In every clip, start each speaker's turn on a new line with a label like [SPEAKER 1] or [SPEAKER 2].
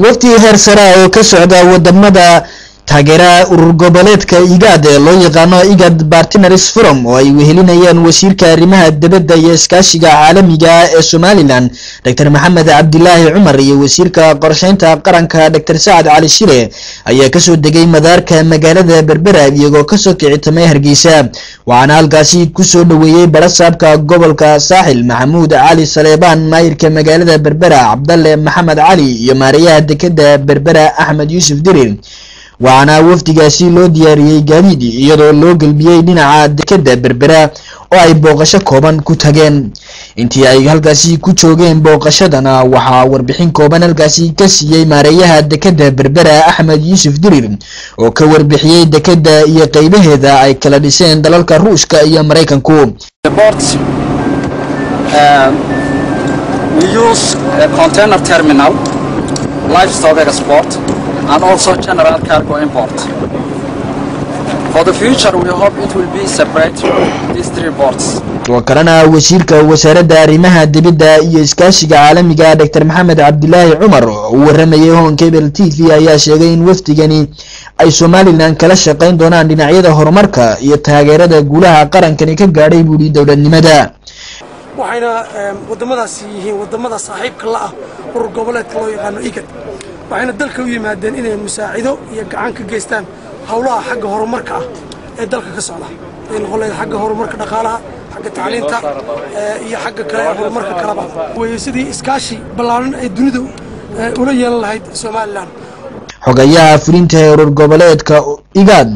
[SPEAKER 1] waqti heer sare oo ka socda wadamada taageera urur goboleedka IGAD ee loo yaqaano IGAD Partners Forum oo ay wehelinayaan wasiirka arrimaha dibadda iyo iskaashiga caalamiga ee Somaliland Dr. Maxamed Cabdilaahi Cumar iyo wasiirka qorsheynta qaranka Dr. Saad Cali Shire ayaa ka soo degay madaarka magaalada Berbera iyagoo ka soo kicitamay Hargeysa waxaana halkaasi ku soo dhaweeyay barasaabka gobolka Saaxil Maxamuud Cali Saleebaan maayirka magaalada Berbera Cabdalle Maxamed Cali iyo maariyaha dekedda Berbera Axmed Yuusuf Dirir waana wafdigaasi loo diyaariyay gaadiid iyadoo loo galbiyay dhinaca dekedda Berbera oo ay booqasho kooban ku tageen intii ay halkaasi ku joogeen booqashadana waxa warbixin kooban halkaasi ka siiyay maariyaha dekedda Berbera Axmed Yuusuf Dirir oo ka warbixiyay dekedda iyo qaybaheeda ay kala dhiseen dalalka Ruushka iyo Mareykanku.
[SPEAKER 2] We use a container terminal, livestock export, and also general cargo import. For the future, we hope it will be separate, these three ports.
[SPEAKER 1] وكرنا وزيرك وزارة arrimaha dibadda iyo iskaashiga caalamiga Dr. Maxamed Cabdilaahi Cumar warramay hoon Cable TV ayaa sheegay in wafdigani ay Somaliland kala shaqeyn doonaan dhinacyada horumarka iyo taageerada guulaha qarankani ka gaadhay buuli dawladnimada.
[SPEAKER 3] waxayna wadamadaas yihiin wadamada saaxiibka la ah urur goboleedka loo yaqaan IGAD waxayna dalka u yimaadeen inay musaacido iyo gacan ka geystaan hawlaha xagga horumarka ah ee dalka ka socda in qoleed xagga horumarka dhaqaalaha xagga tacliinta iyo xagga kale horumarka kalaba way sidii iskaashi ballaaran ay dunida ula yeelan lahayd Somaliland.
[SPEAKER 1] xogayaha fulinta urur goboleedka IGAD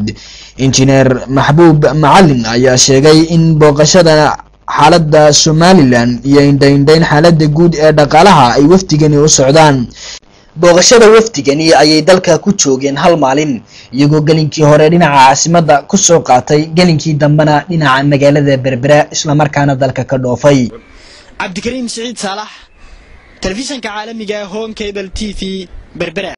[SPEAKER 1] injineer Maxbuub Macalin ayaa sheegay in booqashada xaaladda Somaliland iyo indhayn xaaladda guud ee dhaqaalaha ay wafdigani u socdaan. booqashada wafdigani ayay dalka ku joogeen hal maalin iyagoo galinkii hore dhinaca caasimadda ku soo qaatay galinkii dambana dhinaca magaalada Berbera isla markaana dalka ka dhoofay.
[SPEAKER 4] Cabdikariim Saciid Saalax, telefishanka caalamiga Home Cable TV, Berbera.